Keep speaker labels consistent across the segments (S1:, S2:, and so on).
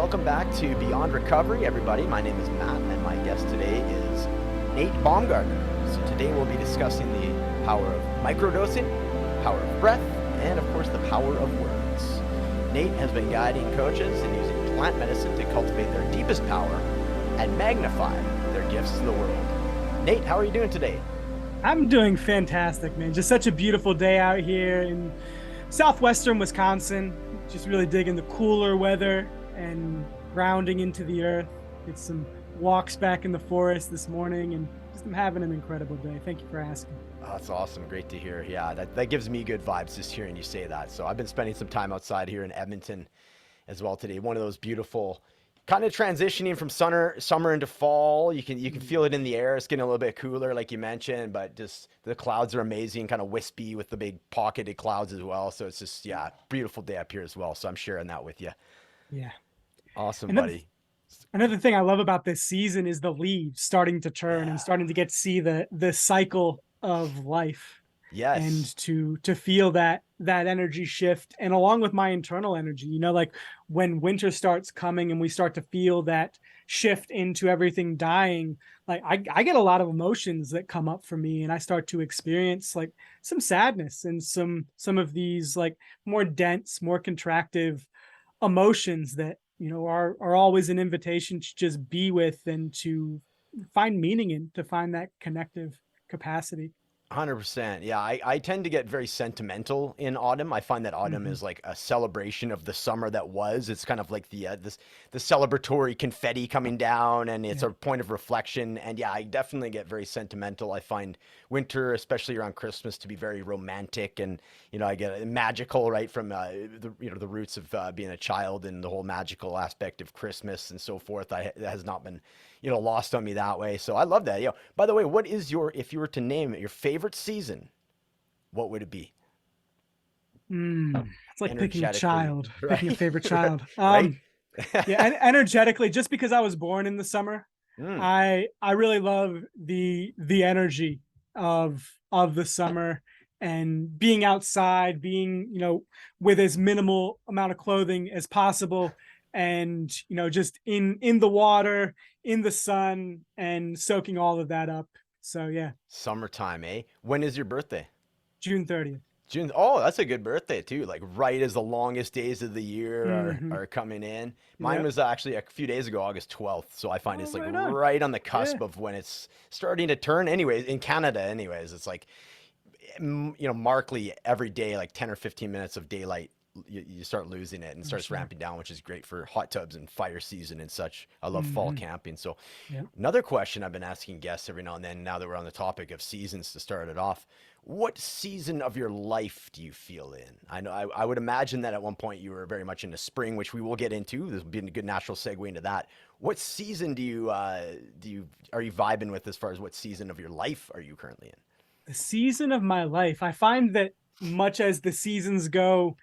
S1: welcome back to Beyond Recovery, everybody. My name is Matt, and my guest today is Nate Baumgardner. So today we'll be discussing the power of microdosing, power of breath, and of course the power of words. Nate has been guiding coaches in using plant medicine to cultivate their deepest power and magnify their gifts to the world. Nate, how are you doing today?
S2: I'm doing fantastic, man. Just such a beautiful day out here in southwestern Wisconsin. Just really digging the cooler weather and grounding into the earth. Did some walks back in the forest this morning, and just I'm having an incredible day. Thank you for asking.
S1: Oh, that's awesome. Great to hear. Yeah, that gives me good vibes just hearing you say that. So I've been spending some time outside here in Edmonton as well today. One of those beautiful, kind of transitioning from summer into fall. You can feel it in the air. It's getting a little bit cooler, like you mentioned, but just the clouds are amazing, kind of wispy with the big pocketed clouds as well. So it's just, yeah, beautiful day up here as well. So I'm sharing that with you.
S2: Yeah.
S1: Awesome, buddy.
S2: Another thing I love about this season is the leaves starting to turn and starting to get to see the cycle of life.
S1: Yes.
S2: And to feel that energy shift, and along with my internal energy, like when winter starts coming and we start to feel that shift into everything dying, like I get a lot of emotions that come up for me, and I start to experience like some sadness and some of these like more dense, more contractive emotions that are always an invitation to just be with and to find meaning in, to find that connective capacity.
S1: 100%. Yeah, I tend to get very sentimental in autumn. I find that autumn is like a celebration of the summer that was. It's kind of like the celebratory confetti coming down, and it's a point of reflection. And yeah, I definitely get very sentimental. I find winter, especially around Christmas, to be very romantic, and I get magical, right, from the roots of being a child and the whole magical aspect of Christmas and so forth. That has not been lost on me that way. So I love that. By the way, what is if you were to name it, your favorite season, what would it be?
S2: It's like picking a child,
S1: right?
S2: Picking a favorite child.
S1: Right?
S2: Yeah, and energetically, just because I was born in the summer,
S1: Mm.
S2: I really love the energy of the summer and being outside, being, with as minimal amount of clothing as possible, and just in the water, in the sun, and soaking all of that up. So yeah.
S1: Summertime, eh? When is your birthday?
S2: June 30th.
S1: June. Oh, that's a good birthday too. Like right as the longest days of the year
S2: Mm-hmm.
S1: are coming in. Mine
S2: Yep.
S1: was actually a few days ago, August 12th. So I find
S2: Oh,
S1: it's like
S2: right on.
S1: the cusp
S2: Yeah.
S1: of when it's starting to turn. Anyways, in Canada, anyways, it's like, markedly every day, like 10 or 15 minutes of daylight, you start losing it and starts
S2: Sure.
S1: ramping down, which is great for hot tubs and fire season and such. I love fall
S2: Mm-hmm.
S1: camping. So
S2: Yep.
S1: another question I've been asking guests every now and then, now that we're on the topic of seasons to start it off, what season of your life do you feel in? I know I would imagine that at one point you were very much into spring, which we will get into. This will be a good natural segue into that. What season are you vibing with as far as what season of your life are you currently in?
S2: The season of my life, I find that much as the seasons go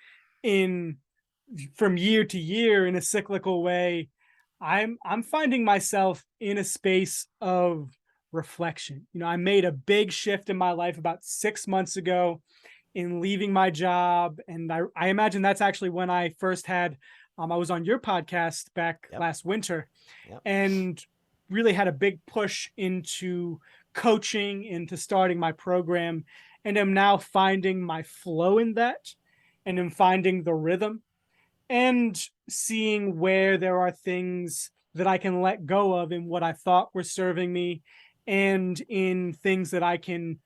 S2: in from year to year in a cyclical way, I'm finding myself in a space of reflection. I made a big shift in my life about 6 months ago in leaving my job, and I imagine that's actually when I first had I was on your podcast back
S1: Yep.
S2: last winter,
S1: Yep.
S2: and really had a big push into coaching, into starting my program, and am now finding my flow in that, and am finding the rhythm, and seeing where there are things that I can let go of in what I thought were serving me, and in things that I can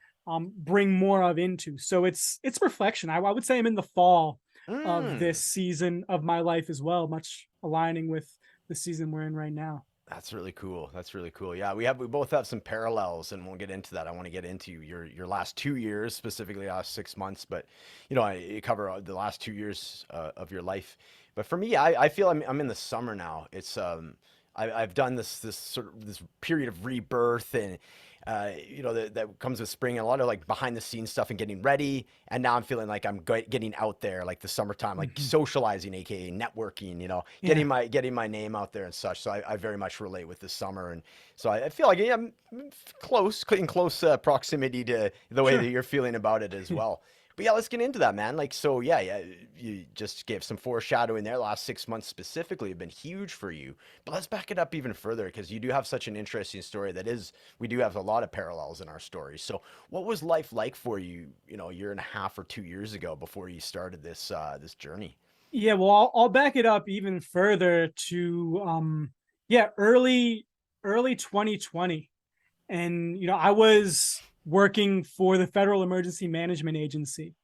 S2: bring more of into. So it's reflection. I would say I'm in the fall of
S1: Mm.
S2: this season of my life as well, much aligning with the season we're in right now.
S1: That's really cool. That's really cool. Yeah, we both have some parallels, and we'll get into that. I want to get into your last 2 years, specifically last 6 months, but I cover the last 2 years of your life. But for me, I feel I'm in the summer now. It's I've done this sort of this period of rebirth, and that comes with spring, and a lot of like behind the scenes stuff and getting ready. And now I'm feeling like I'm getting out there, like the summertime, like
S2: Mhm.
S1: socializing, aka networking,
S2: Yeah.
S1: getting my name out there and such. So I very much relate with this summer, and so I feel like I'm in close proximity to the way that
S2: Sure.
S1: you're feeling about it as well. But yeah, let's get into that, man. Like, so yeah, yeah, you just gave some foreshadowing there. The last 6 months specifically have been huge for you. But let's back it up even further because you do have such an interesting story that is, we do have a lot of parallels in our stories. So, what was life like for you, a year and a half or 2 years ago before you started this journey?
S2: Yeah, well, I'll back it up even further to yeah, early 2020. And I was working for the Federal Emergency Management Agency.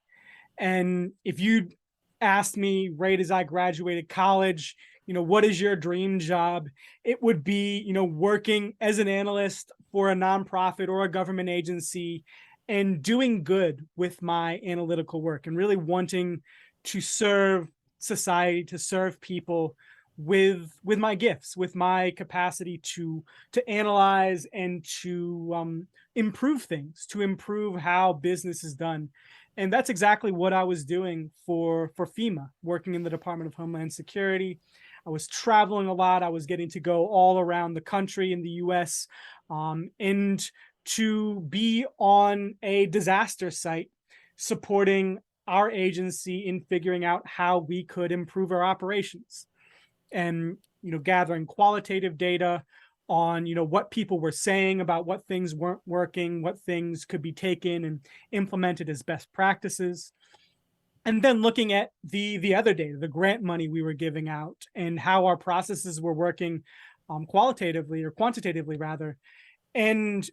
S2: And if you'd asked me right as I graduated college, what is your dream job? It would be, working as an analyst for a nonprofit or a government agency and doing good with my analytical work and really wanting to serve society, to serve people with my gifts, with my capacity to analyze and to improve things, to improve how business is done. And that's exactly what I was doing for FEMA, working in the Department of Homeland Security. I was traveling a lot. I was getting to go all around the country in the US, and to be on a disaster site supporting our agency in figuring out how we could improve our operations and gathering qualitative data on what people were saying about what things weren't working, what things could be taken and implemented as best practices, and then looking at the other data, the grant money we were giving out and how our processes were working, qualitatively or quantitatively rather, and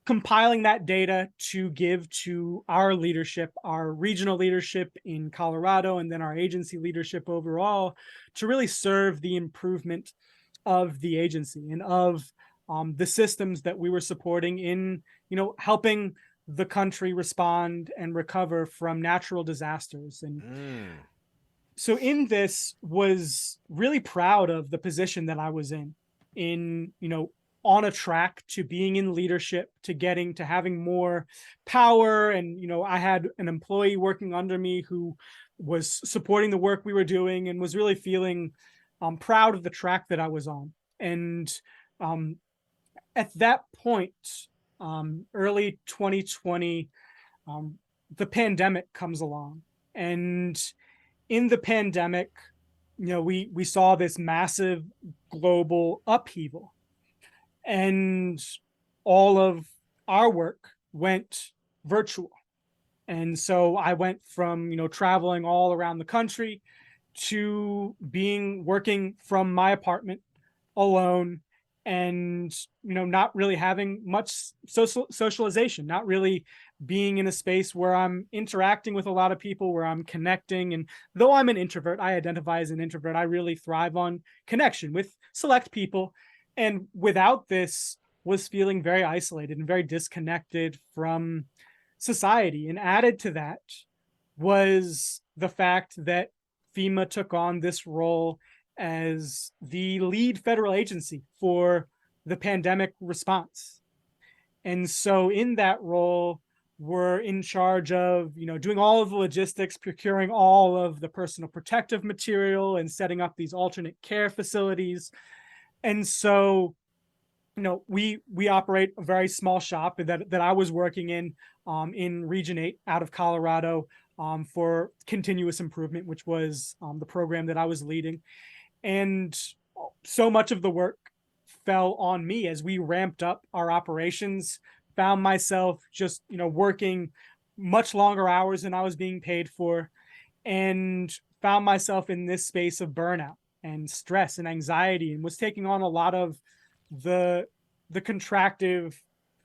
S2: compiling that data to give to our leadership, our regional leadership in Colorado, and then our agency leadership overall, to really serve the improvement of the agency and of the systems that we were supporting in, helping the country respond and recover from natural disasters. And
S1: Mm.
S2: so in this was really proud of the position that I was in, on a track to being in leadership, to having more power. And, I had an employee working under me who was supporting the work we were doing and was really feeling proud of the track that I was on. And um, at that point, early 2020, um, the pandemic comes along. And in the pandemic, we saw this massive global upheaval, and all of our work went virtual. And so I went from, traveling all around the country to working from my apartment alone, and not really having much socialization, not really being in a space where I'm interacting with a lot of people, where I'm connecting. And though I'm an introvert, I identify as an introvert, I really thrive on connection with select people. And without this, was feeling very isolated and very disconnected from society. And added to that was the fact that FEMA took on this role as the lead federal agency for the pandemic response. And so in that role, we're in charge of, doing all of the logistics, procuring all of the personal protective material and setting up these alternate care facilities. And so, we operate a very small shop that I was working in Region 8 out of Colorado, for continuous improvement, which was the program that I was leading. And so much of the work fell on me as we ramped up our operations, found myself just, working much longer hours than I was being paid for, and found myself in this space of burnout and stress and anxiety, and was taking on a lot of the contractive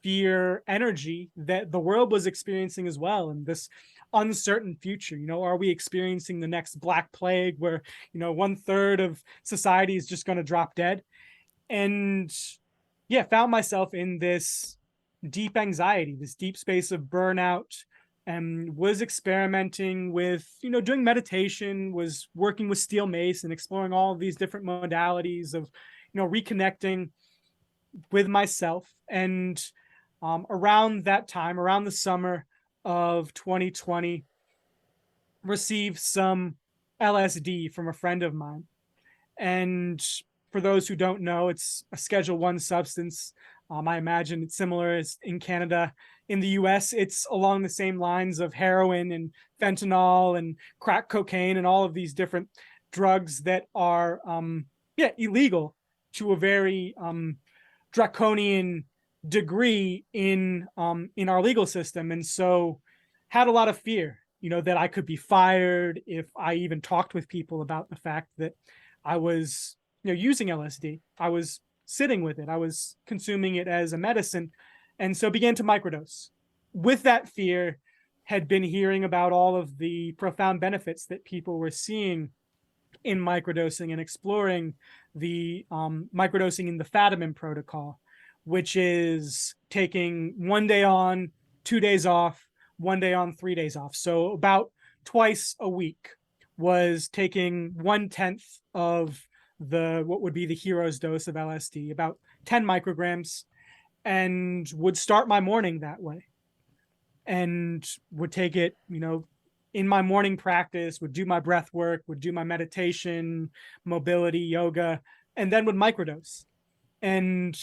S2: fear energy that the world was experiencing as well. And this uncertain future, are we experiencing the next Black Plague where, 1/3 of society is just going to drop dead? And yeah, found myself in this deep anxiety, this deep space of burnout, and was experimenting with, doing meditation, was working with steel mace and exploring all of these different modalities of, reconnecting with myself. And around that time, around the summer of 2020, received some LSD from a friend of mine. And for those who don't know, it's a Schedule 1 substance. I imagine it's similar as in Canada. In the US, it's along the same lines of heroin and fentanyl and crack cocaine and all of these different drugs that are illegal to a very draconian degree in our legal system. And so had a lot of fear, that I could be fired if I even talked with people about the fact that I was, using LSD. I was sitting with it. I was consuming it as a medicine. And so began to microdose. With that fear, had been hearing about all of the profound benefits that people were seeing in microdosing and exploring the microdosing in the Fadiman protocol, which is taking 1 day on, 2 days off, 1 day on, 3 days off. So about twice a week was taking 1/10 of what would be the hero's dose of LSD, about 10 micrograms, and would start my morning that way. And would take it, in my morning practice, would do my breath work, would do my meditation, mobility, yoga, and then would microdose. And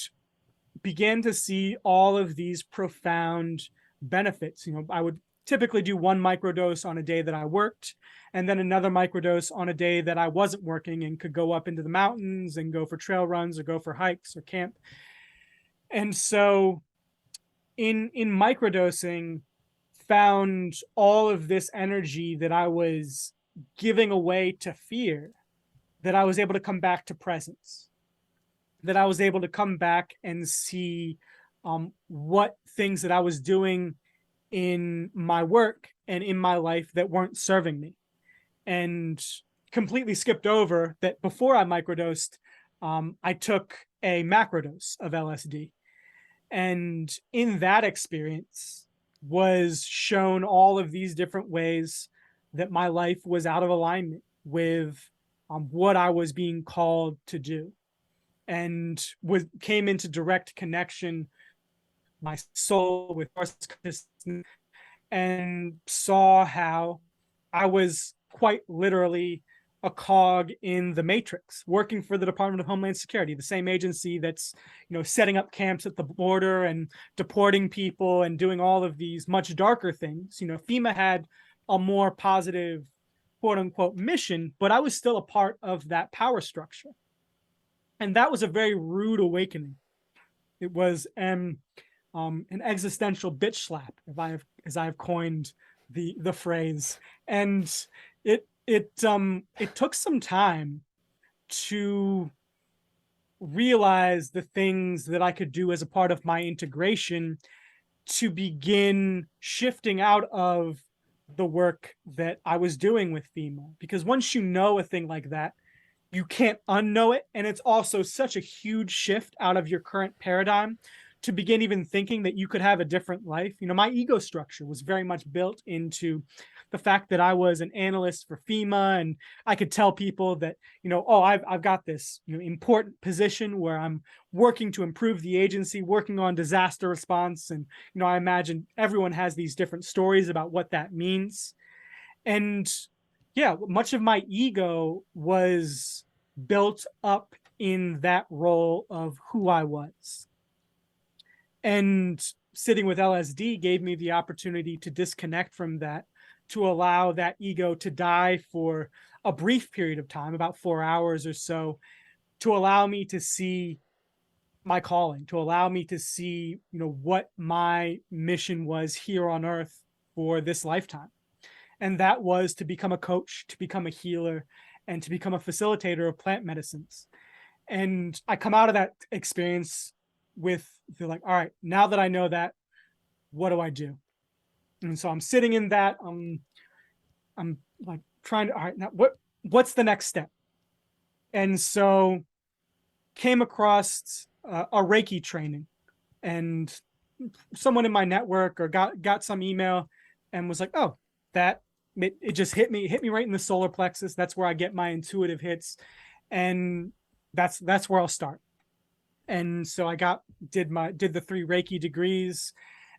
S2: began to see all of these profound benefits. I would typically do 1 microdose on a day that I worked, and then another microdose on a day that I wasn't working and could go up into the mountains and go for trail runs or go for hikes or camp. And so in microdosing, found all of this energy that I was giving away to fear, that I was able to come back to presence, that I was able to come back and see what things that I was doing in my work and in my life that weren't serving me, and completely skipped over that before I microdosed, I took a macrodose of LSD. And in that experience was shown all of these different ways that my life was out of alignment with what I was being called to do, and came into direct connection my soul with consciousness, and saw how I was quite literally a cog in the matrix, working for the Department of Homeland Security, the same agency that's, setting up camps at the border and deporting people and doing all of these much darker things. FEMA had a more positive, quote unquote, mission, but I was still a part of that power structure. And that was a very rude awakening. It was an existential bitch slap, as I have coined the phrase. And it took some time to realize the things that I could do as a part of my integration to begin shifting out of the work that I was doing with FEMA. Because once you know a thing like that, you can't unknow it. And it's also such a huge shift out of your current paradigm to begin even thinking that you could have a different life. My ego structure was very much built into the fact that I was an analyst for FEMA, and I could tell people that, I've got this, important position where I'm working to improve the agency, working on disaster response. And, I imagine everyone has these different stories about what that means. And yeah, much of my ego was built up in that role of who I was. And sitting with LSD gave me the opportunity to disconnect from that, to allow that ego to die for a brief period of time, about 4 hours or so, to allow me to see my calling, to allow me to see, what my mission was here on earth for this lifetime. And that was to become a coach, to become a healer, and to become a facilitator of plant medicines. And I come out of that experience with, all right, now that I know that, what do I do? And so I'm sitting in that, I'm like trying to, all right, now what's the next step? And so came across a Reiki training, and someone in my network or got some email and was like, oh, it just hit me right in the solar plexus. That's where I get my intuitive hits. And that's where I'll start. And so I did the 3 Reiki degrees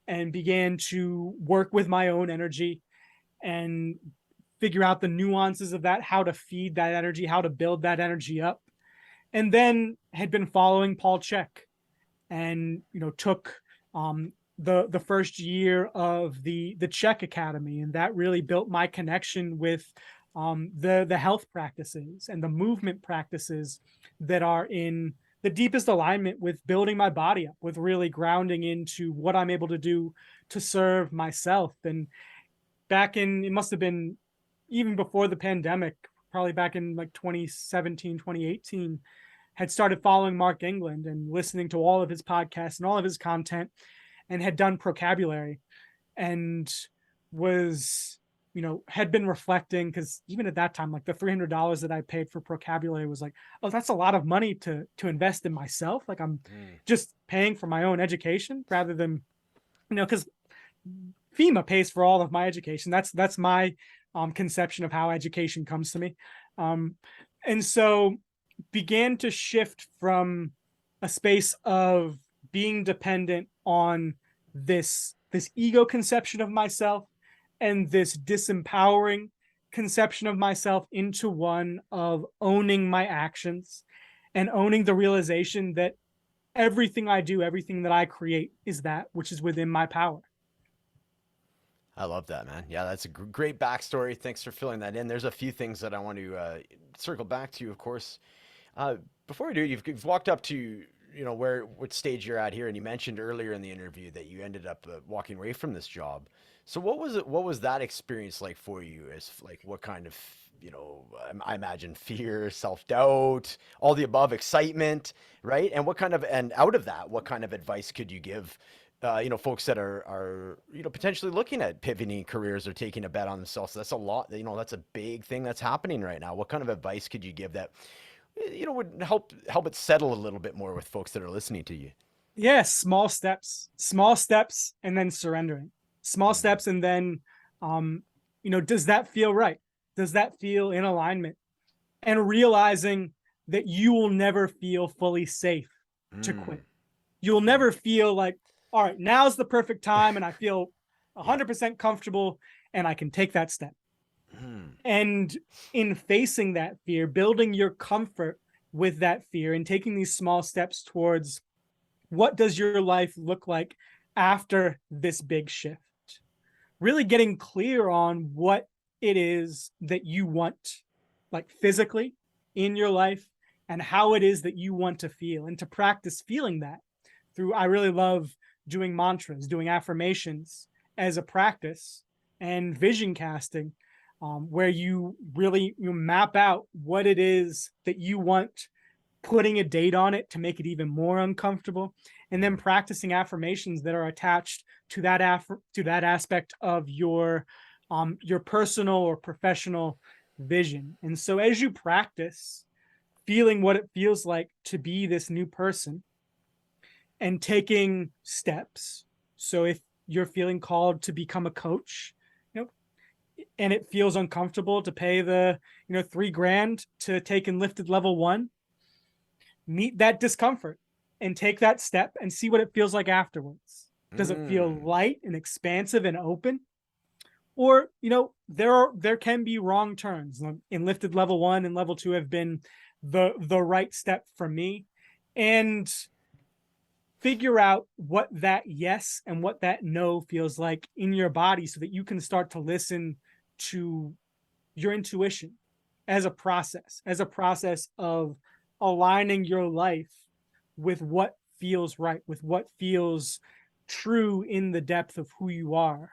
S2: and began to work with my own energy and figure out the nuances of that, how to feed that energy, how to build that energy up. And then had been following Paul Chek and, took the first year of the Czech Academy, and that really built my connection with the health practices and the movement practices that are in the deepest alignment with building my body up, with really grounding into what I'm able to do to serve myself. And it must have been even before the pandemic, probably back in like 2017, 2018, had started following Mark England and listening to all of his podcasts and all of his content, and had done Procabulary, and was, had been reflecting, because even at that time, like the $300 that I paid for Procabulary was like, oh, that's a lot of money to invest in myself. Like I'm just paying for my own education rather than, because FEMA pays for all of my education. That's my conception of how education comes to me. And so began to shift from a space of being dependent on this ego conception of myself and this disempowering conception of myself into one of owning my actions and owning the realization that everything I do, everything that I create is that which is within my power.
S1: I love that, man. Yeah, that's a great backstory. Thanks for filling that in. There's a few things that I want to circle back to, of course. Before we do, you've walked up to what stage you're at here, and you mentioned earlier in the interview that you ended up walking away from this job. So what was it? What was that experience like for you? As like what kind of I imagine fear, self doubt, all the above, excitement, right? And and out of that, what kind of advice could you give? Folks that are potentially looking at pivoting careers or taking a bet on themselves. That's a lot. That's a big thing that's happening right now. What kind of advice could you give that would help it settle a little bit more with folks that are listening to you?
S2: Yeah, small steps, and then surrendering. Small steps, and then, does that feel right? Does that feel in alignment? And realizing that you will never feel fully safe to quit. You'll never feel like, all right, now's the perfect time, and I feel 100% comfortable, and I can take that step. And in facing that fear, building your comfort with that fear and taking these small steps towards what does your life look like after this big shift? Really getting clear on what it is that you want, like physically in your life, and how it is that you want to feel, and to practice feeling that through, I really love doing mantras, doing affirmations as a practice, and vision casting, where you really map out what it is that you want, putting a date on it to make it even more uncomfortable, and then practicing affirmations that are attached to that aspect of your personal or professional vision. And so as you practice feeling what it feels like to be this new person and taking steps, so if you're feeling called to become a coach, and it feels uncomfortable to pay the $3,000 to take Enlifted level 1, meet that discomfort and take that step and see what it feels like afterwards. Does it feel light and expansive and open? Or, there can be wrong turns. Enlifted level 1 and level 2 have been the right step for me. And figure out what that yes and what that no feels like in your body, so that you can start to listen to your intuition as a process of aligning your life with what feels right, with what feels true in the depth of who you are,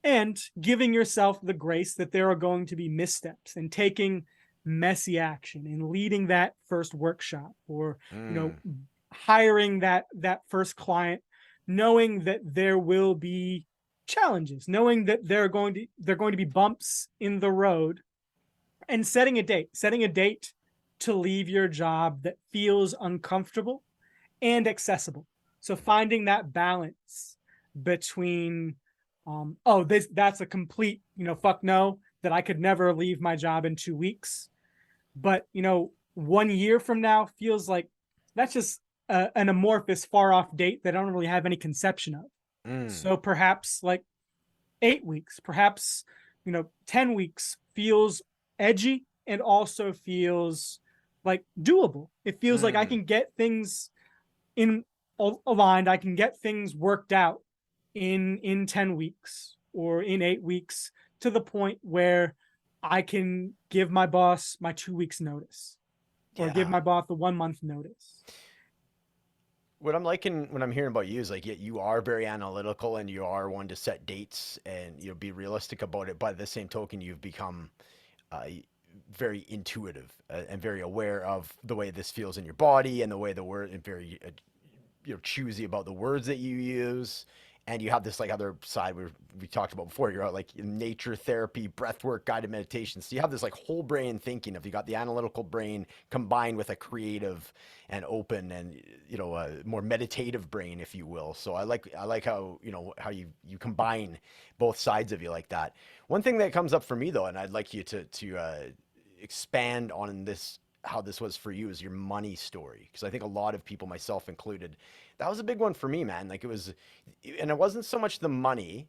S2: and giving yourself the grace that there are going to be missteps, and taking messy action and leading that first workshop, or hiring that first client, knowing that there will be challenges, knowing that there are going to be bumps in the road, and setting a date to leave your job that feels uncomfortable and accessible. So finding that balance between that's a complete fuck no, that I could never leave my job in 2 weeks, but 1 year from now feels like that's just an amorphous, far off date that I don't really have any conception of. So perhaps like 8 weeks, perhaps 10 weeks feels edgy and also feels like doable. It feels like I can get things in aligned, I can get things worked out in 10 weeks or in 8 weeks, to the point where I can give my boss my 2 weeks notice, or give
S1: Yeah.
S2: my boss the 1 month notice.
S1: What I'm liking when I'm hearing about you is like, yeah, you are very analytical and you are one to set dates and, you know, be realistic about it. By the same token, you've become uh, very intuitive and very aware of the way this feels in your body and the way the word, and very you know, choosy about the words that you use. And you have this like other side where we talked about before. You're out like nature therapy, breath work, guided meditation. So you have this like whole brain thinking of, you got the analytical brain combined with a creative and open and, you know, a more meditative brain, if you will. So I like how, you know, how you combine both sides of you like that. One thing that comes up for me though, and I'd like you to expand on this, how this was for you, is your money story, because I think a lot of people, myself included, that was a big one for me, man. Like it was, and it wasn't so much the money,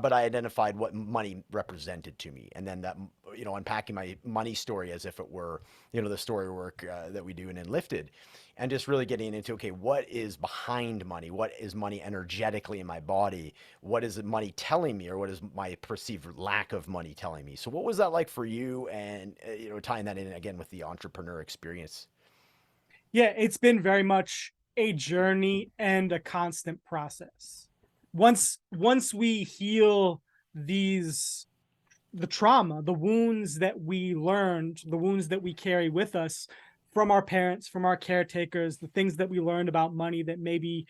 S1: but I identified what money represented to me, and then that, you know, unpacking my money story as if it were, you know, the story work that we do in Enlifted, and just really getting into, okay, what is behind money? What is money energetically in my body? What is money telling me, or what is my perceived lack of money telling me? So what was that like for you? And you know, tying that in again with the entrepreneur experience.
S2: Yeah, it's been very much a journey and a constant process. Once we heal these, the trauma, the wounds that we learned, the wounds that we carry with us from our parents, from our caretakers, the things that we learned about money that may be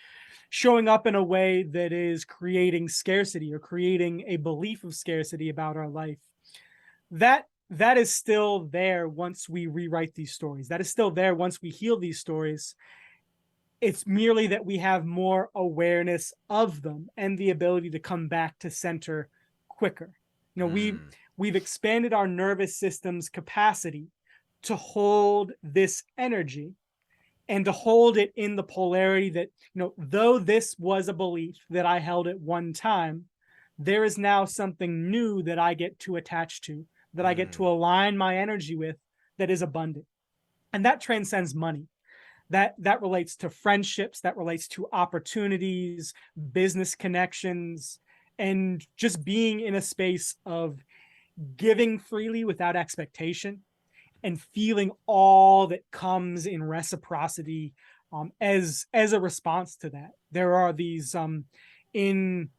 S2: showing up in a way that is creating scarcity or creating a belief of scarcity about our life, that is still there once we rewrite these stories. That is still there once we heal these stories. It's merely that we have more awareness of them and the ability to come back to center quicker. You know,
S1: Mm,
S2: we've expanded our nervous system's capacity to hold this energy, and to hold it in the polarity that, you know, though this was a belief that I held at one time, there is now something new that I get to attach to, that I get to
S1: mm,
S2: align my energy with, that is abundant. And that transcends money. That relates to friendships, that relates to opportunities, business connections, and just being in a space of giving freely without expectation, and feeling all that comes in reciprocity, as a response to that. There are these in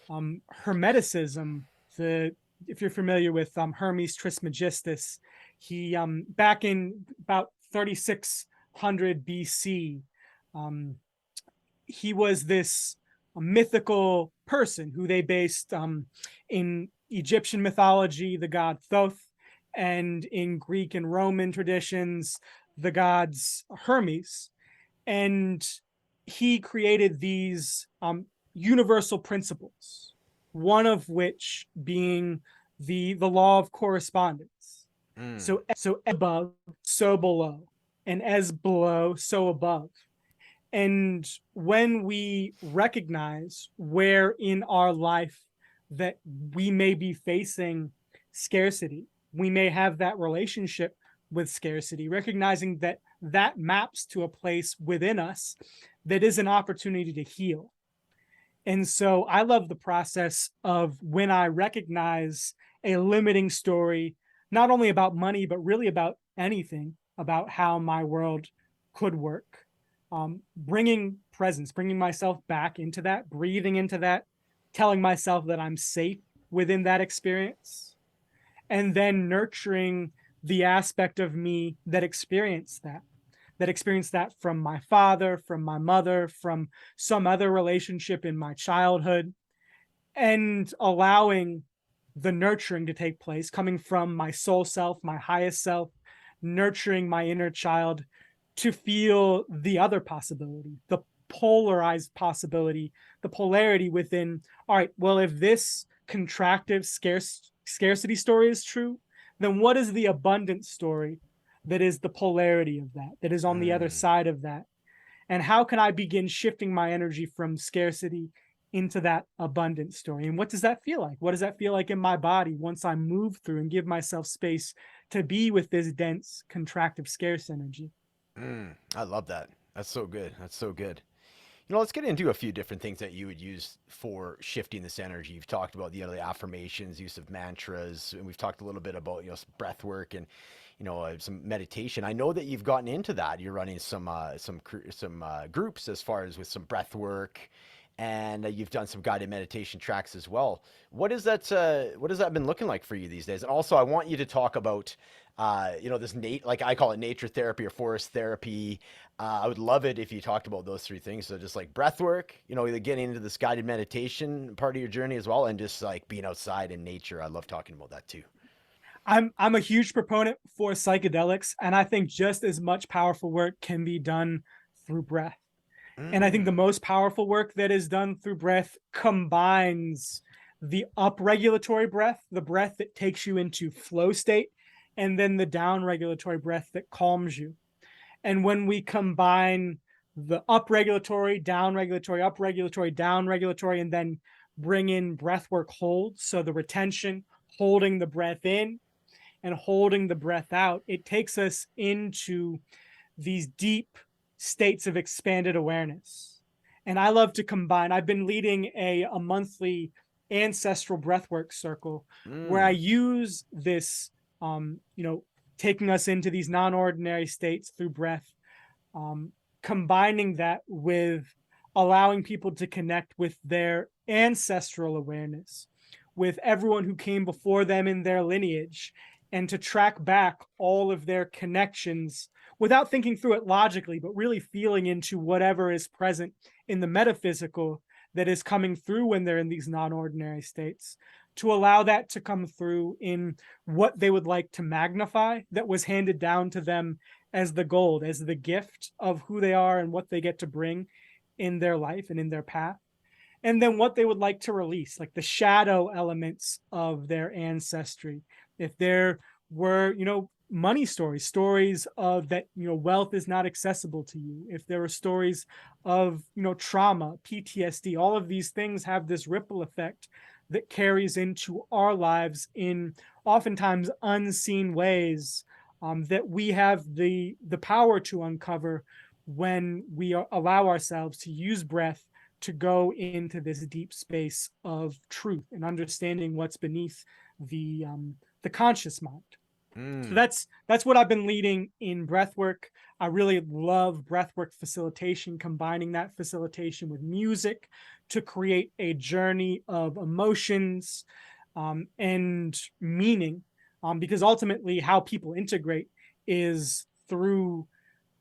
S2: Hermeticism, the, if you're familiar with Hermes Trismegistus, he back in about 3600 BC, um, he was this mythical person who they based in Egyptian mythology, the god Thoth, and in Greek and Roman traditions, the gods Hermes. And he created these universal principles, one of which being the law of correspondence.
S1: mm,
S2: So above, so below, and as below, so above. And when we recognize where in our life that we may be facing scarcity, we may have that relationship with scarcity, recognizing that that maps to a place within us that is an opportunity to heal. And so I love the process of when I recognize a limiting story, not only about money, but really about anything, about how my world could work. Bringing presence, bringing myself back into that, breathing into that, telling myself that I'm safe within that experience, and then nurturing the aspect of me that experienced that from my father, from my mother, from some other relationship in my childhood, and allowing the nurturing to take place, coming from my soul self, my highest self, nurturing my inner child to feel the other possibility, the polarized possibility, the polarity within, all right, well, if this contractive scarcity story is true, then what is the abundant story that is the polarity of that, that is on the other
S1: mm.
S2: side of that? And how can I begin shifting my energy from scarcity into that abundant story? And what does that feel like? What does that feel like in my body once I move through and give myself space to be with this dense, contractive, scarce energy?
S1: I love that. That's so good. That's so good. Let's get into a few different things that you would use for shifting this energy. You've talked about the affirmations, use of mantras, and we've talked a little bit about some breath work and some meditation. I know that you've gotten into that. You're running some groups as far as with some breath work, and you've done some guided meditation tracks as well. What has that been looking like for you these days? And also, I want you to talk about this like I call it nature therapy or forest therapy. I would love it if you talked about those three things. So just like breath work, either getting into this guided meditation part of your journey as well, and just like being outside in nature. I love talking about that too.
S2: I'm a huge proponent for psychedelics, and I think just as much powerful work can be done through breath. And I think the
S1: Mm.
S2: most powerful work that is done through breath combines the upregulatory breath, the breath that takes you into flow state, and then the downregulatory breath that calms you. And when we combine the upregulatory, downregulatory, upregulatory, downregulatory, and then bring in breath work hold, so the retention, holding the breath in and holding the breath out, it takes us into these deep states of expanded awareness. And I love to combine, I've been leading a monthly ancestral breathwork circle where I
S1: Mm.
S2: use this, taking us into these non-ordinary states through breath, um, combining that with allowing people to connect with their ancestral awareness, with everyone who came before them in their lineage, and to track back all of their connections without thinking through it logically, but really feeling into whatever is present in the metaphysical that is coming through when they're in these non-ordinary states, to allow that to come through in what they would like to magnify that was handed down to them as the gold, as the gift of who they are and what they get to bring in their life and in their path. And then what they would like to release, like the shadow elements of their ancestry. If there were, money stories, stories of that, wealth is not accessible to you. If there were stories of, trauma, PTSD, all of these things have this ripple effect that carries into our lives in oftentimes unseen ways, that we have the power to uncover when we allow ourselves to use breath to go into this deep space of truth and understanding what's beneath the conscious mind. So
S1: Mm.
S2: that's what I've been leading in breathwork. I really love breathwork facilitation, combining that facilitation with music to create a journey of emotions, and meaning, because ultimately how people integrate is through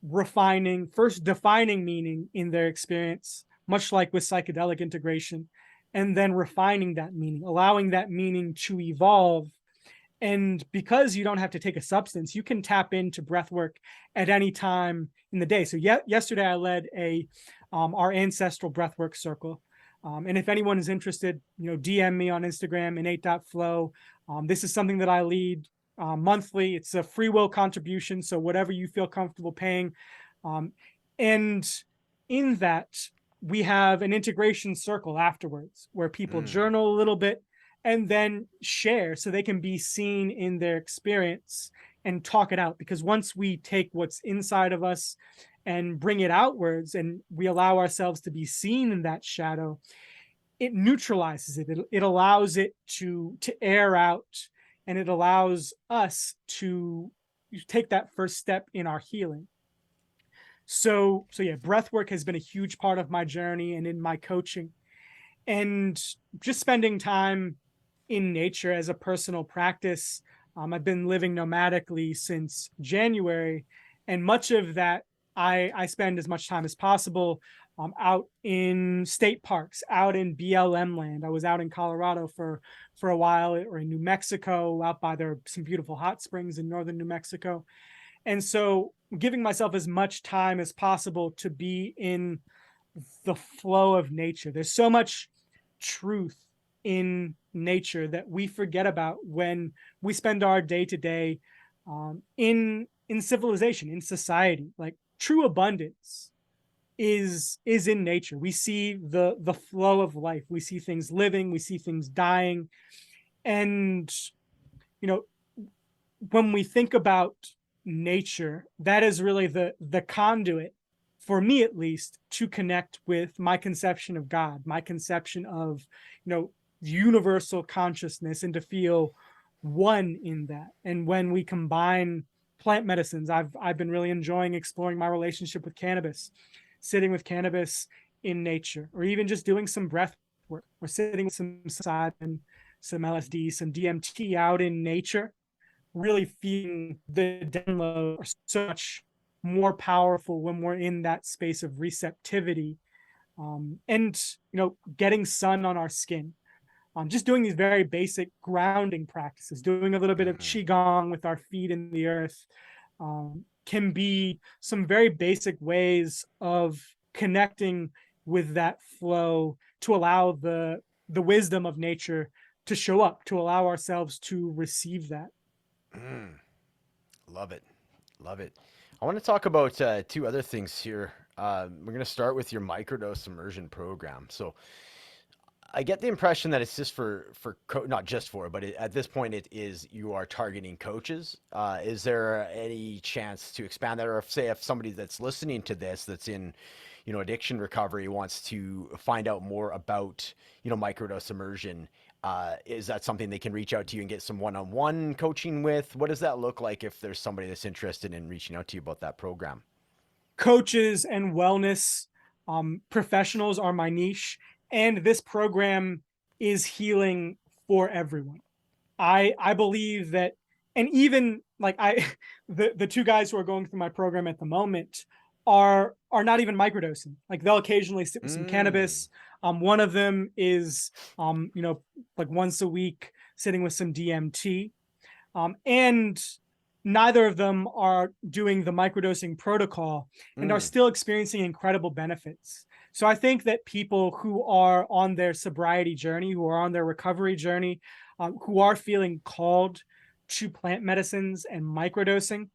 S2: refining, first defining meaning in their experience, much like with psychedelic integration, and then refining that meaning, allowing that meaning to evolve. And because you don't have to take a substance, you can tap into breath work at any time in the day. So yesterday I led our ancestral breathwork circle. And if anyone is interested, DM me on Instagram, innate.flow. This is something that I lead monthly. It's a free will contribution, so whatever you feel comfortable paying. And in that, we have an integration circle afterwards where people
S1: Mm.
S2: journal a little bit and then share so they can be seen in their experience and talk it out. Because once we take what's inside of us and bring it outwards and we allow ourselves to be seen in that shadow, it neutralizes it. It allows it to air out, and it allows us to take that first step in our healing. So yeah, breath work has been a huge part of my journey and in my coaching. And just spending time in nature as a personal practice. I've been living nomadically since January, and much of that I spend as much time as possible out in state parks, out in BLM land. I was out in Colorado for a while, or in New Mexico, out by there are some beautiful hot springs in northern New Mexico. And so giving myself as much time as possible to be in the flow of nature. There's so much truth in nature that we forget about when we spend our day to day in civilization, in society. Like true abundance is in nature. We see the flow of life. We see things living. We see things dying, and you know when we think about nature, that is really the conduit for me at least, to connect with my conception of God, my conception of, universal consciousness, and to feel one in that. And when we combine plant medicines, I've been really enjoying exploring my relationship with cannabis, sitting with cannabis in nature, or even just doing some breath work, or sitting with some psilocybin, some LSD, some DMT out in nature, really feeling the download are so much more powerful when we're in that space of receptivity, and getting sun on our skin, just doing these very basic grounding practices, doing a little bit of qigong with our feet in the earth, can be some very basic ways of connecting with that flow, to allow the wisdom of nature to show up, to allow ourselves to receive that.
S1: Love it. Love it. I want to talk about two other things here. We're going to start with your microdose immersion program. So I get the impression that it's just not just for, but at this point it is, you are targeting coaches. Is there any chance to expand that? Or if somebody that's listening to this, that's in, addiction recovery, wants to find out more about, microdose immersion, is that something they can reach out to you and get some one-on-one coaching with? What does that look like if there's somebody that's interested in reaching out to you about that program?
S2: Coaches and wellness professionals are my niche, and this program is healing for everyone. I believe that, and even like the two guys who are going through my program at the moment are not even microdosing. Like, they'll occasionally sit with some cannabis. One of them is like once a week sitting with some DMT, and neither of them are doing the microdosing protocol, and are still experiencing incredible benefits. So I think that people who are on their sobriety journey, who are on their recovery journey, who are feeling called to plant medicines and microdosing,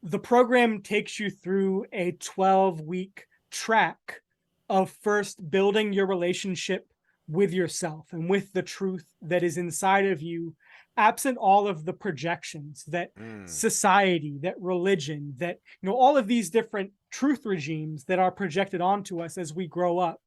S2: the program takes you through a 12-week track of first building your relationship with yourself and with the truth that is inside of you, absent all of the projections that society, that religion, that all of these different truth regimes that are projected onto us as we grow up,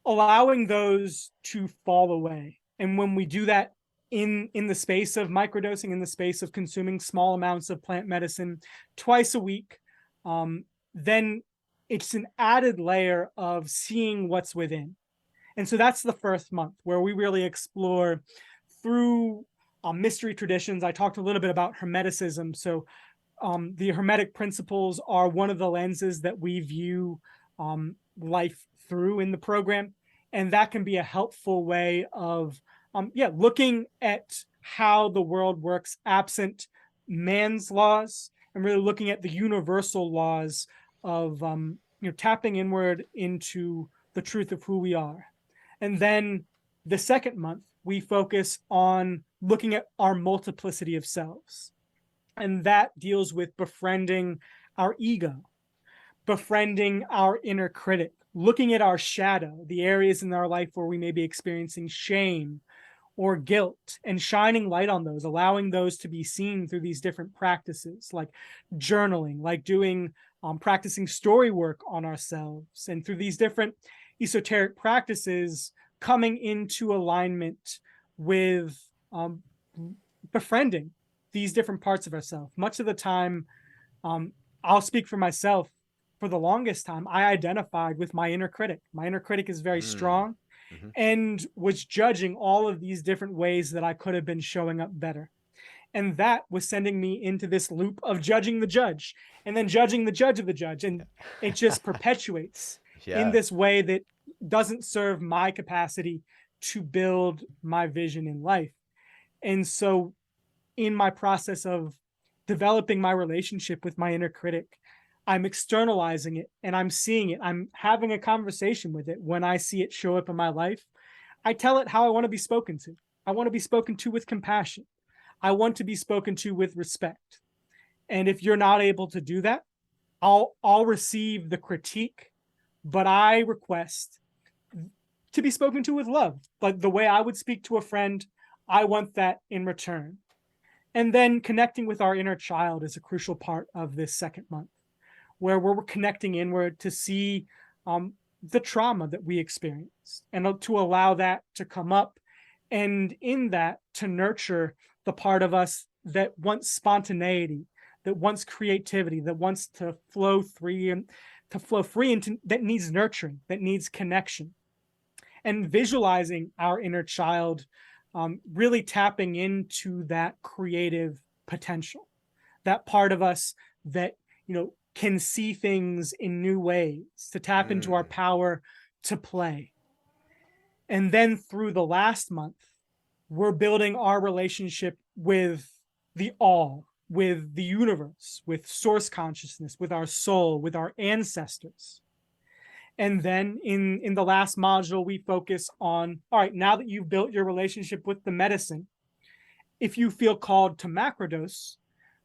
S2: allowing those to fall away. And when we do that in the space of microdosing, in the space of consuming small amounts of plant medicine twice a week, then it's an added layer of seeing what's within. And so that's the first month where we really explore through mystery traditions. I talked a little bit about Hermeticism. So the Hermetic principles are one of the lenses that we view life through in the program. And that can be a helpful way of looking at how the world works absent man's laws, and really looking at the universal laws of tapping inward into the truth of who we are. And then the second month, we focus on looking at our multiplicity of selves. And that deals with befriending our ego, befriending our inner critic, looking at our shadow, the areas in our life where we may be experiencing shame or guilt, and shining light on those, allowing those to be seen through these different practices, like journaling, like doing practicing story work on ourselves, and through these different esoteric practices, coming into alignment with befriending these different parts of ourselves. Much of the time, I'll speak for myself, for the longest time, I identified with my inner critic. My inner critic is very strong, and was judging all of these different ways that I could have been showing up better. And that was sending me into this loop of judging the judge, and then judging the judge of the judge. And it just perpetuates in this way that doesn't serve my capacity to build my vision in life. And so in my process of developing my relationship with my inner critic, I'm externalizing it, and I'm seeing it. I'm having a conversation with it. When I see it show up in my life, I tell it how I want to be spoken to. I want to be spoken to with compassion. I want to be spoken to with respect. And if you're not able to do that, I'll receive the critique, but I request to be spoken to with love. Like the way I would speak to a friend, I want that in return. And then connecting with our inner child is a crucial part of this second month, where we're connecting inward to see the trauma that we experienced and to allow that to come up, and in that to nurture the part of us that wants spontaneity, that wants creativity, that wants to flow free and that needs nurturing, that needs connection. And visualizing our inner child, really tapping into that creative potential, that part of us that, can see things in new ways, to tap into our power to play. And then through the last month, we're building our relationship with the all, with the universe, with source consciousness, with our soul, with our ancestors. And then in the last module, we focus on, all right, now that you've built your relationship with the medicine, if you feel called to macrodose,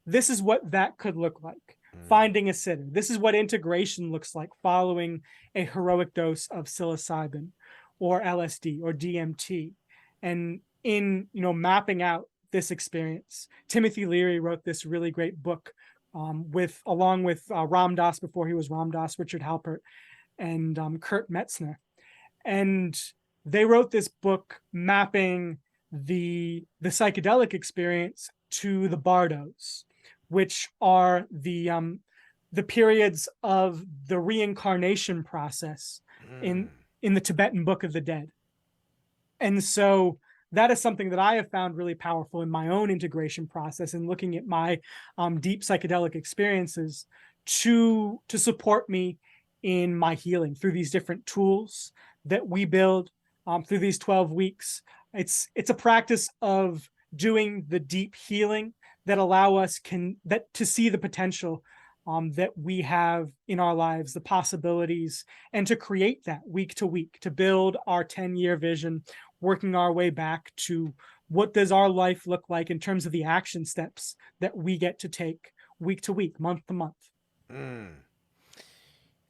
S2: this is what that could look like. Finding a sitter. This is what integration looks like following a heroic dose of psilocybin or LSD or DMT. And in, mapping out this experience, Timothy Leary wrote this really great book along with Ram Dass, before he was Ram Dass, Richard Halpert, and Kurt Metzner. And they wrote this book mapping the psychedelic experience to the bardos, which are the periods of the reincarnation process in the Tibetan Book of the Dead. And so that is something that I have found really powerful in my own integration process and looking at my deep psychedelic experiences to support me in my healing through these different tools that we build through these 12 weeks. It's a practice of doing the deep healing that allow us to see the potential that we have in our lives, the possibilities, and to create that week to week, to build our 10-year vision, working our way back to what does our life look like in terms of the action steps that we get to take week to week, month to month.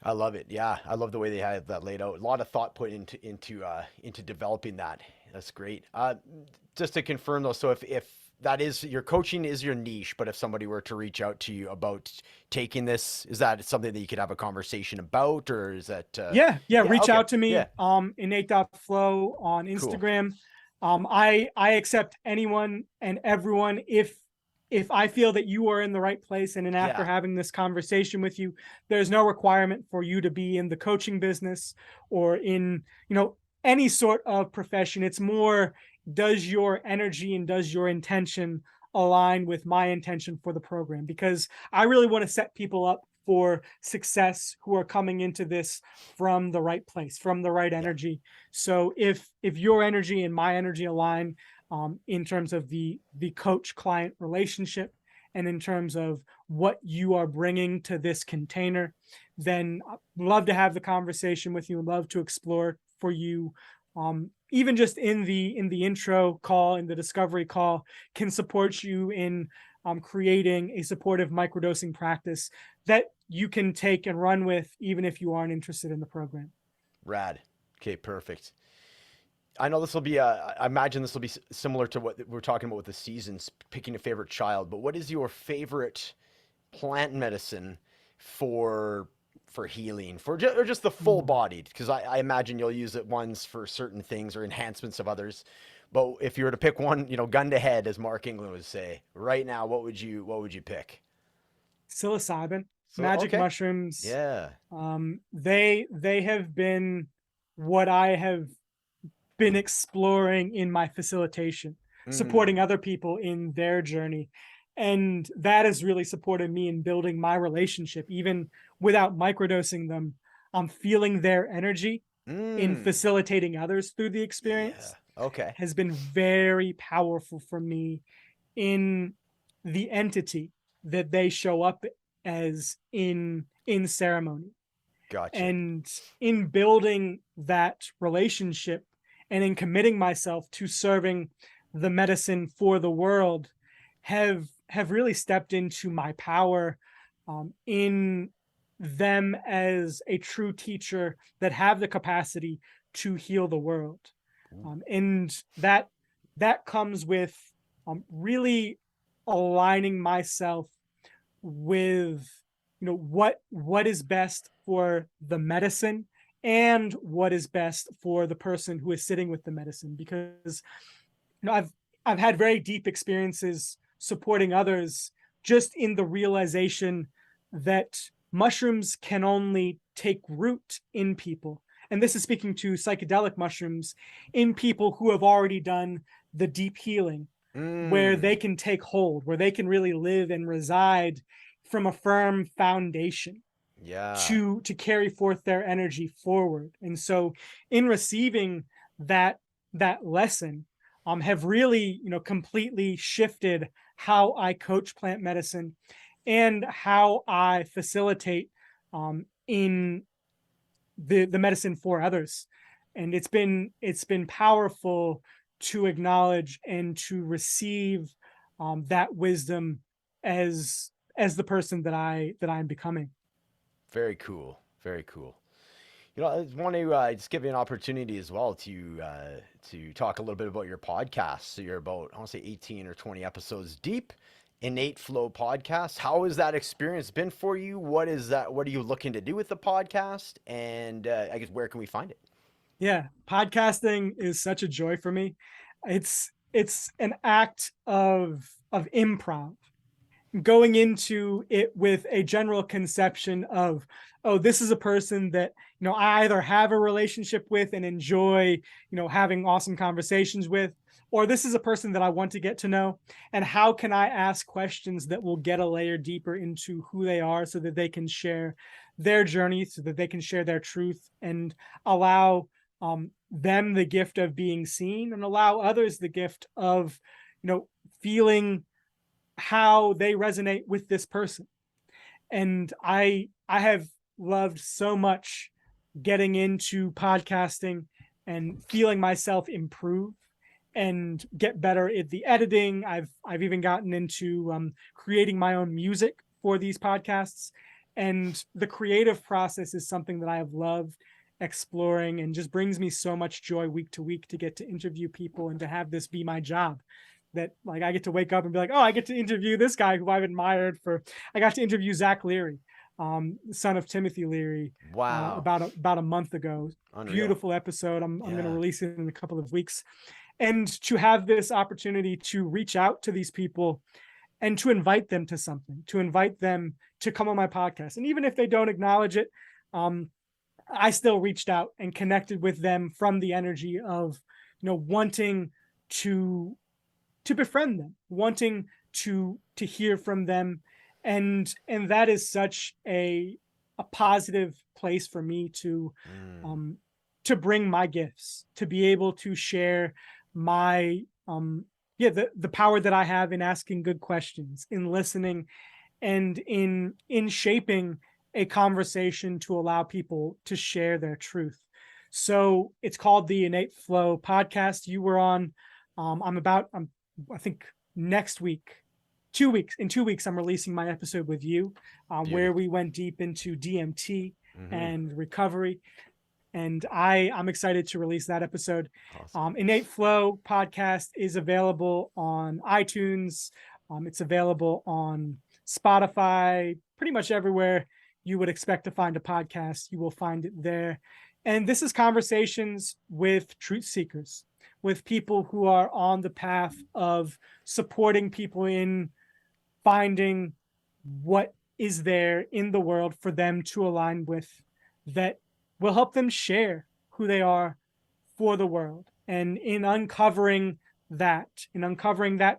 S1: I love it. Yeah, I love the way they have that laid out. A lot of thought put into developing that. That's great. Just to confirm though, so if that is your coaching is your niche, but if somebody were to reach out to you about taking this, is that something that you could have a conversation about, or is that?
S2: Yeah. Reach
S1: okay.
S2: out to me.
S1: Yeah.
S2: Innate.flow on Instagram. Cool. I accept anyone and everyone if I feel that you are in the right place, and then after having this conversation with you, there's no requirement for you to be in the coaching business or in, any sort of profession. It's more, does your energy and does your intention align with my intention for the program? Because I really want to set people up for success who are coming into this from the right place, from the right energy. So if your energy and my energy align, in terms of the coach-client relationship and in terms of what you are bringing to this container, then I'd love to have the conversation with you, love to explore for you. Even just in the intro call, in the discovery call, can support you in creating a supportive microdosing practice that you can take and run with, even if you aren't interested in the program.
S1: Rad. Okay, perfect. I know this will be I imagine this will be similar to what we're talking about with the seasons, picking a favorite child, but what is your favorite plant medicine for healing, or just the full bodied? Because I imagine you'll use it ones for certain things or enhancements of others. But if you were to pick one, gun to head, as Mark England would say, right now, what would you pick?
S2: Psilocybin, magic mushrooms.
S1: Yeah.
S2: They have been what I have been exploring in my facilitation, supporting other people in their journey. And that has really supported me in building my relationship, even without microdosing them. I'm feeling their energy in facilitating others through the experience. Has been very powerful for me in the entity that they show up as in ceremony.
S1: Gotcha.
S2: And in building that relationship and in committing myself to serving the medicine for the world, have really stepped into my power in them as a true teacher that have the capacity to heal the world. And that comes with really aligning myself with what is best for the medicine and what is best for the person who is sitting with the medicine. Because I've had very deep experiences supporting others just in the realization that mushrooms can only take root in people. And this is speaking to psychedelic mushrooms in people who have already done the deep healing, where they can take hold, where they can really live and reside from a firm foundation to carry forth their energy forward. And so in receiving that lesson, have really, completely shifted how I coach plant medicine and how I facilitate in the medicine for others. And it's been powerful to acknowledge and to receive that wisdom as the person that I'm becoming.
S1: Very cool. Very cool. I want to just give you an opportunity as well to talk a little bit about your podcast. So you're about, I want to say 18 or 20 episodes deep. Innate Flow podcast. How has that experience been for you? What is that? What are you looking to do with the podcast? And I guess where can we find it?
S2: Yeah, podcasting is such a joy for me. It's an act of improv, going into it with a general conception of, oh, this is a person that, I either have a relationship with and enjoy, having awesome conversations with, or this is a person that I want to get to know. And how can I ask questions that will get a layer deeper into who they are so that they can share their journey, so that they can share their truth and allow them the gift of being seen and allow others the gift of, feeling how they resonate with this person. And I have loved so much getting into podcasting and feeling myself improve and get better at the editing. I've even gotten into creating my own music for these podcasts. And the creative process is something that I have loved exploring and just brings me so much joy week to week to get to interview people and to have this be my job. That like I get to wake up and be like, oh, I get to interview this guy who I've admired I got to interview Zach Leary, son of Timothy Leary.
S1: Wow.
S2: About a month ago.
S1: Unreal. Beautiful
S2: episode. I'm going to release it in a couple of weeks. And to have this opportunity to reach out to these people and to invite them to something, to invite them to come on my podcast. And even if they don't acknowledge it, I still reached out and connected with them from the energy of, wanting to befriend them, wanting to hear from them. And that is such a positive place for me to bring my gifts, to be able to share my, the power that I have in asking good questions, in listening, and in shaping a conversation to allow people to share their truth. So it's called the Innate Flow podcast. You were on, I think next week, 2 weeks, in 2 weeks, I'm releasing my episode with you, where we went deep into DMT and recovery. And I'm excited to release that episode. Awesome. Innate Flow podcast is available on iTunes. It's available on Spotify, pretty much everywhere you would expect to find a podcast, you will find it there. And this is conversations with truth seekers, with people who are on the path of supporting people in finding what is there in the world for them to align with, that will help them share who they are for the world. And in uncovering that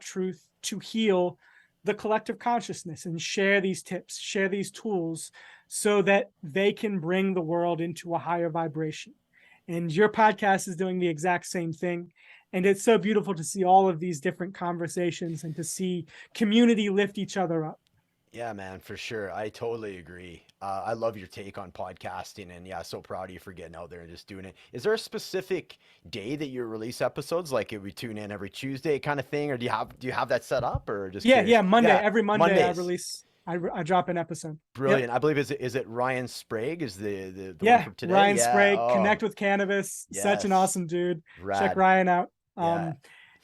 S2: truth, to heal the collective consciousness and share these tips, share these tools so that they can bring the world into a higher vibration. And your podcast is doing the exact same thing. And it's so beautiful to see all of these different conversations and to see community lift each other up.
S1: Yeah, man, for sure. I totally agree. I love your take on podcasting, and yeah, so proud of you for getting out there and just doing it. Is there a specific day that you release episodes? Like, if we tune in every Tuesday kind of thing, or do you have that set up, or just
S2: Monday?
S1: Yeah,
S2: every Monday
S1: Mondays.
S2: I release. I drop an episode.
S1: Brilliant. Yep. I believe is it Ryan Sprague is the one from today?
S2: Ryan Sprague, Connect with Cannabis. Yes. Such an awesome dude. Rad. Check Ryan out.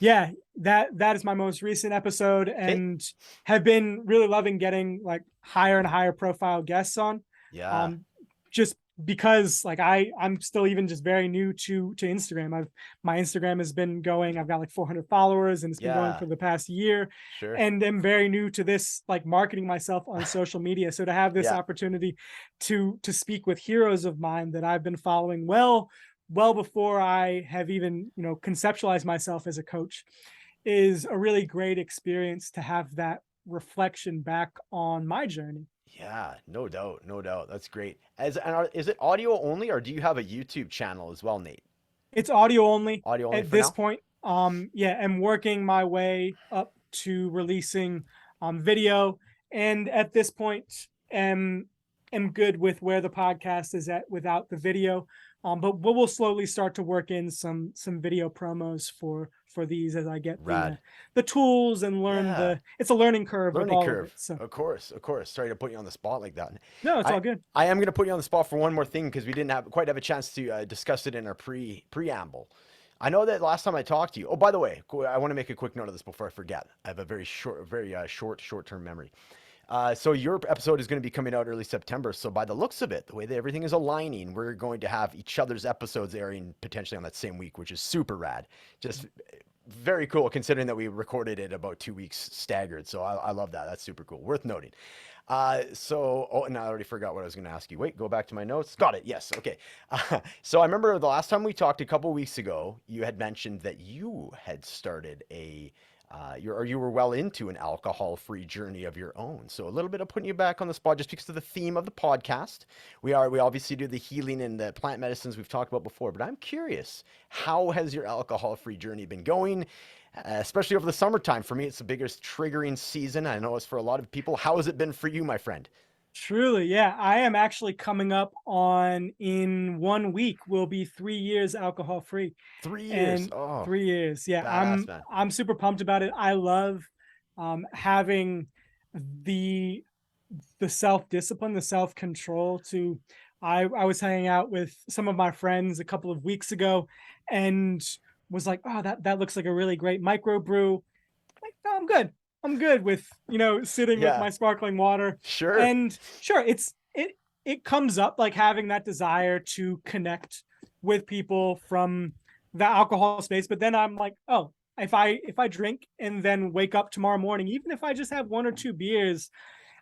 S2: Yeah, that is my most recent episode,
S1: Okay.
S2: and have been really loving getting like higher and higher profile guests on.
S1: Yeah.
S2: Um, just because like I'm still even just very new to Instagram. My Instagram has been going. I've got like 400 followers, and it's been going
S1: Yeah.
S2: for the past year.
S1: Sure.
S2: And I'm very new to this, like marketing myself on social media. So to have this
S1: Yeah.
S2: opportunity to speak with heroes of mine that I've been following well before I have even, conceptualized myself as a coach is a really great experience to have that reflection back on my journey.
S1: Yeah, no doubt, no doubt. That's great. Is it audio only, or do you have a YouTube channel as well, Nate?
S2: It's audio only
S1: Audio only
S2: at
S1: for
S2: this
S1: now?
S2: point. Yeah, I'm working my way up to releasing video, and at this point am good with where the podcast is at without the video. But we'll slowly start to work in some video promos for these as I get
S1: Rad.
S2: the tools and learn
S1: Yeah.
S2: it's a learning curve with
S1: Learning
S2: all of it.
S1: curve.
S2: So
S1: Of course, of course. Sorry to put you on the spot like that.
S2: no, it's
S1: I
S2: all good.
S1: I am going to put you on the spot for one more thing because we didn't quite have a chance to discuss it in our preamble. I know that last time I talked to you. Oh, by the way, I want to make a quick note of this before I forget. I have a very short-term memory. So your episode is going to be coming out early September. So by the looks of it, the way that everything is aligning, we're going to have each other's episodes airing potentially on that same week, which is super rad. Just very cool considering that we recorded it about 2 weeks staggered. So I love that. That's super cool. Worth noting. And I already forgot what I was going to ask you. Wait, go back to my notes. Got it. Yes. Okay. So I remember the last time we talked a couple weeks ago, you had mentioned that you had started you were well into an alcohol-free journey of your own. So a little bit of putting you back on the spot just because of the theme of the podcast. We obviously do the healing and the plant medicines we've talked about before, but I'm curious, how has your alcohol-free journey been going? Especially over the summertime. For me, it's the biggest triggering season. I know it's for a lot of people. How has it been for you, my friend?
S2: Truly, yeah. I am actually coming up on in 1 week will be 3 years alcohol free.
S1: 3 years.
S2: And
S1: Oh,
S2: 3 years. Yeah,
S1: badass, man.
S2: I'm super pumped about it. I love having the the self-discipline, the self-control to I was hanging out with some of my friends a couple of weeks ago and was like, oh, that looks like a really great microbrew. Like, no, I'm good with, sitting with
S1: Yeah,
S2: my sparkling water.
S1: sure.
S2: And sure, it comes up like having that desire to connect with people from the alcohol space. But then I'm like, oh, if I drink and then wake up tomorrow morning, even if I just have one or two beers,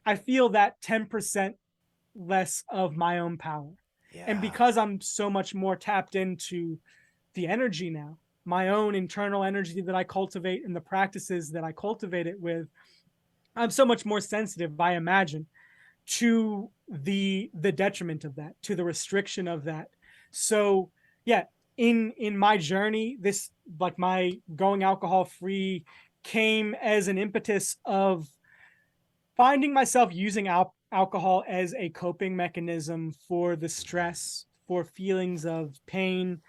S2: I feel that 10% less of my own power. And
S1: Yeah.
S2: because I'm so much more tapped into the energy now, my own internal energy that I cultivate and the practices that I cultivate it with, I'm so much more sensitive, I imagine, to the detriment of that, to the restriction of that. So yeah, in my journey, this like my going alcohol free came as an impetus of finding myself using alcohol as a coping mechanism for the stress, for feelings of pain.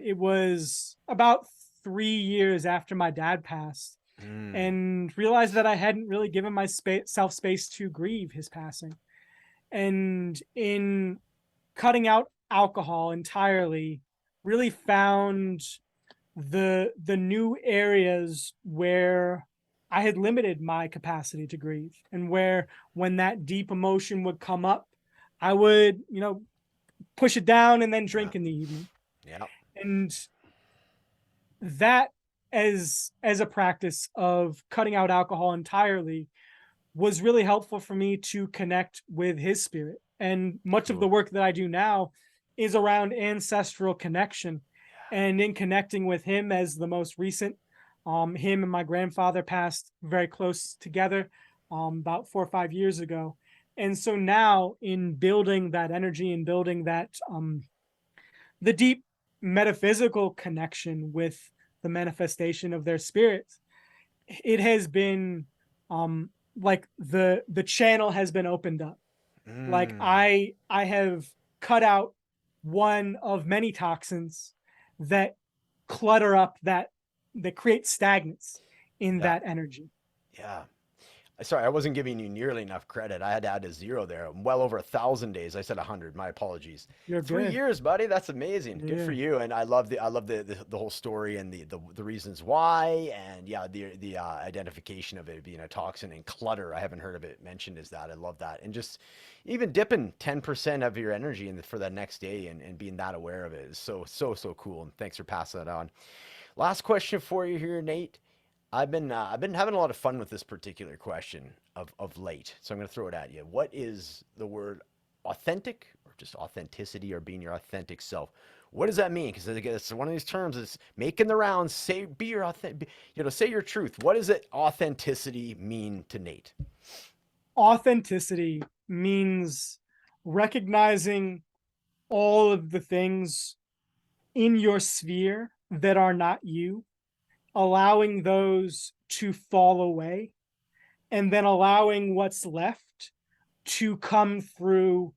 S2: It was about 3 years after my dad passed,
S1: Mm,
S2: and realized that I hadn't really given myself space to grieve his passing. And in cutting out alcohol entirely, really found the new areas where I had limited my capacity to grieve, and where when that deep emotion would come up, I would, push it down and then
S1: yeah.
S2: drink in the evening.
S1: Yeah.
S2: And that as a practice of cutting out alcohol entirely was really helpful for me to connect with his spirit. And much of the
S1: Cool.
S2: work that I do now is around ancestral connection, and in connecting with him as the most recent. Him and my grandfather passed very close together about 4 or 5 years ago. And so now in building that energy and building that the deep metaphysical connection with the manifestation of their spirits, it has been like the channel has been opened up. Like
S1: Mm,
S2: I have cut out one of many toxins that clutter up that create stagnance in
S1: yeah.
S2: that energy.
S1: Yeah. Sorry, I wasn't giving you nearly enough credit. I had to add a zero there. Well over 1,000 days. I said 100. My apologies.
S2: You're
S1: Three
S2: good.
S1: years, buddy. That's amazing. Good for
S2: Yeah.
S1: you. And I love the whole story and the reasons why, and yeah, the identification of it being a toxin and clutter. I haven't heard of it mentioned as that. I love that. And just even dipping 10% of your energy for that next day and being that aware of it is so cool. And thanks for passing that on. Last question for you here, Nate. I've been having a lot of fun with this particular question of late, so I'm going to throw it at you. What is the word authentic, or just authenticity, or being your authentic self? What does that mean? Because it's one of these terms. It's making the rounds. Say be your authentic. Say your truth. What does it authenticity mean to Nate?
S2: Authenticity means recognizing all of the things in your sphere that are not you, allowing those to fall away, and then allowing what's left to come through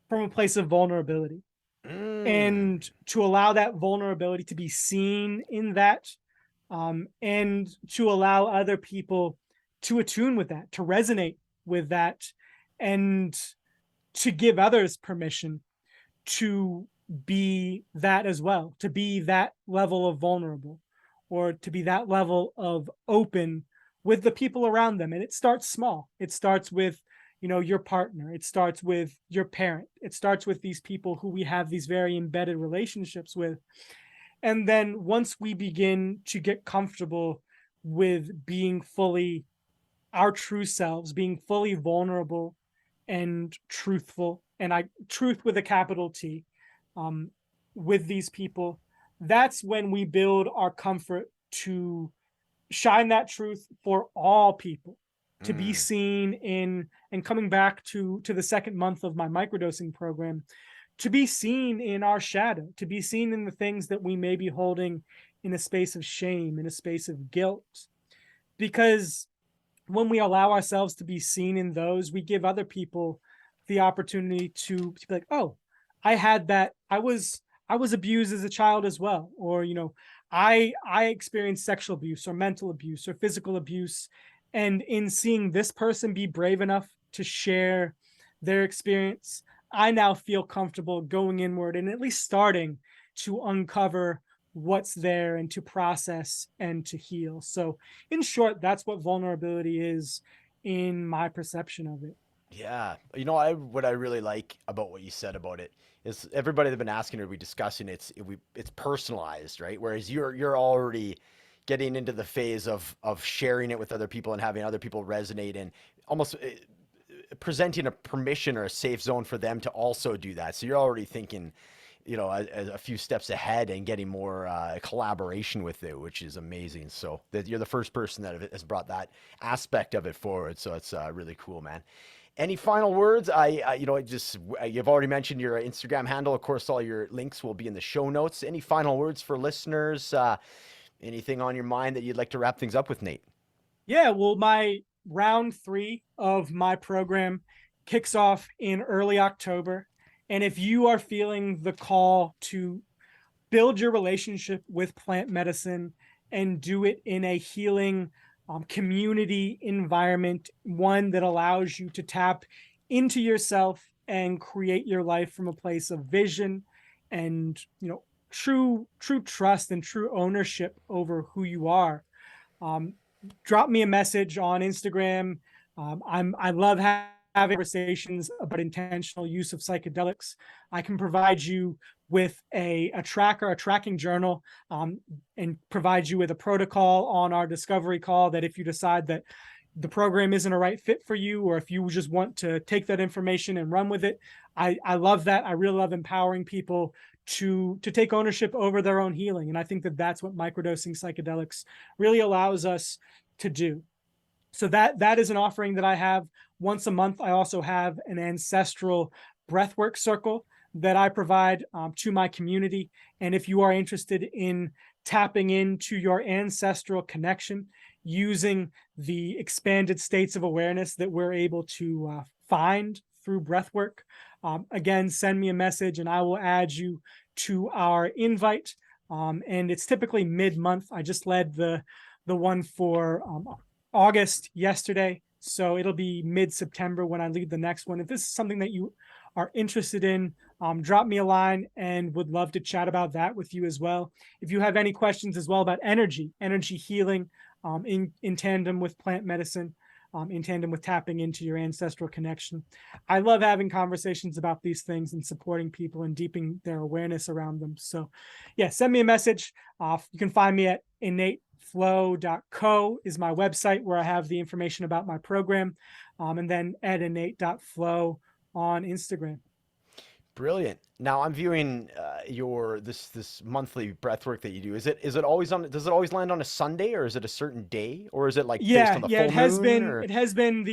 S2: from a place of vulnerability,
S1: Mm.
S2: and to allow that vulnerability to be seen in that, and to allow other people to attune with that, to resonate with that, and to give others permission to be that as well, to be that level of vulnerable, or to be that level of open with the people around them. And it starts small. It starts with, your partner. It starts with your parent. It starts with these people who we have these very embedded relationships with. And then once we begin to get comfortable with being fully our true selves, being fully vulnerable and truthful, and truth with a capital T, um, with these people, that's when we build our comfort to shine that truth for all people, to be
S1: Mm.
S2: seen in, and coming back to the second month of my microdosing program, to be seen in our shadow, to be seen in the things that we may be holding in a space of shame, in a space of guilt. Because when we allow ourselves to be seen in those, we give other people the opportunity to be like, oh, I had that. I was abused as a child as well. Or, I experienced sexual abuse or mental abuse or physical abuse. And in seeing this person be brave enough to share their experience, I now feel comfortable going inward and at least starting to uncover what's there and to process and to heal. So in short, that's what vulnerability is in my perception of it.
S1: Yeah, what I really like about what you said about it is everybody that's been asking or we discussing it's personalized, right? Whereas you're already getting into the phase of sharing it with other people and having other people resonate and almost presenting a permission or a safe zone for them to also do that. So you're already thinking, a few steps ahead and getting more collaboration with it, which is amazing. So that you're the first person that has brought that aspect of it forward. So it's really cool, man. Any final words? You've already mentioned your Instagram handle. Of course, all your links will be in the show notes. Any final words for listeners? Anything on your mind that you'd like to wrap things up with, Nate?
S2: Yeah, well, my round 3 of my program kicks off in early October. And if you are feeling the call to build your relationship with plant medicine and do it in a healing community environment, one that allows you to tap into yourself and create your life from a place of vision and true trust and true ownership over who you are, um, drop me a message on Instagram. I love having conversations about intentional use of psychedelics. I can provide you with a tracker, a tracking journal, and provide you with a protocol on our discovery call that if you decide that the program isn't a right fit for you, or if you just want to take that information and run with it, I love that. I really love empowering people to take ownership over their own healing. And I think that that's what microdosing psychedelics really allows us to do. So that is an offering that I have once a month. I also have an ancestral breathwork circle that I provide to my community. And if you are interested in tapping into your ancestral connection using the expanded states of awareness that we're able to find through breathwork, again, send me a message and I will add you to our invite. And it's typically mid-month. I just led the one for August yesterday. So it'll be mid-September when I lead the next one. If this is something that you are interested in, drop me a line and would love to chat about that with you as well. If you have any questions as well about energy healing, in tandem with plant medicine, in tandem with tapping into your ancestral connection. I love having conversations about these things and supporting people and deepening their awareness around them. So yeah, send me a message. You can find me at innateflow.co is my website where I have the information about my program. And then at innate.flow on Instagram.
S1: Brilliant. Now I'm viewing your this monthly breath work that you do. Is it always on? Does it always land on a Sunday, or is it a certain day, or is it like based on the full moon? Or
S2: It has been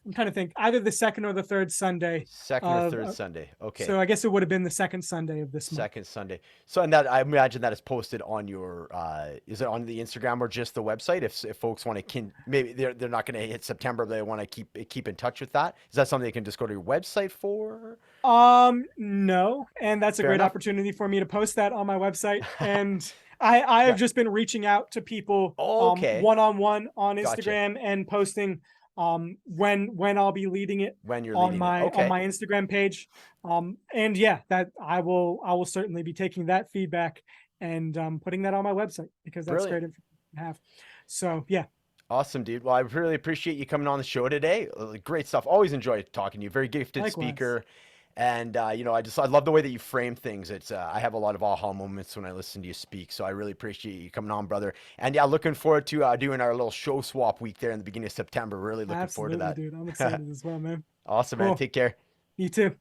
S2: I'm trying to think, either the second or the third Sunday
S1: second or
S2: of,
S1: third Sunday? Okay,
S2: so I guess it would have been the second Sunday of this month.
S1: second Sunday. So and that I imagine that is posted on your is it on the Instagram or just the website? If folks want to maybe they're not going to hit September, but they want to keep in touch with that. Is that something they can just go to your website for?
S2: No, and that's a
S1: Fair
S2: great
S1: enough.
S2: opportunity for me to post that on my website. And I have
S1: Yeah.
S2: just been reaching out to people
S1: Okay.
S2: one-on-one on
S1: Gotcha.
S2: Instagram and posting when I'll be leading it
S1: When you're
S2: on
S1: leading it.
S2: my
S1: Okay.
S2: Instagram page. And yeah, that I will certainly be taking that feedback and putting that on my website because that's
S1: Brilliant.
S2: great information to have. So yeah,
S1: Awesome, dude. Well, I really appreciate you coming on the show today. Great stuff. Always enjoy talking to you. Very gifted
S2: likewise.
S1: speaker. And I love the way that you frame things. It's I have a lot of aha moments when I listen to you speak. So I really appreciate you coming on, brother. And yeah, looking forward to doing our little show swap week there in the beginning of September. Really looking forward
S2: Absolutely,
S1: to
S2: dude. I'm
S1: that.
S2: excited as well, man.
S1: Awesome, man.
S2: Cool.
S1: Take care.
S2: You too.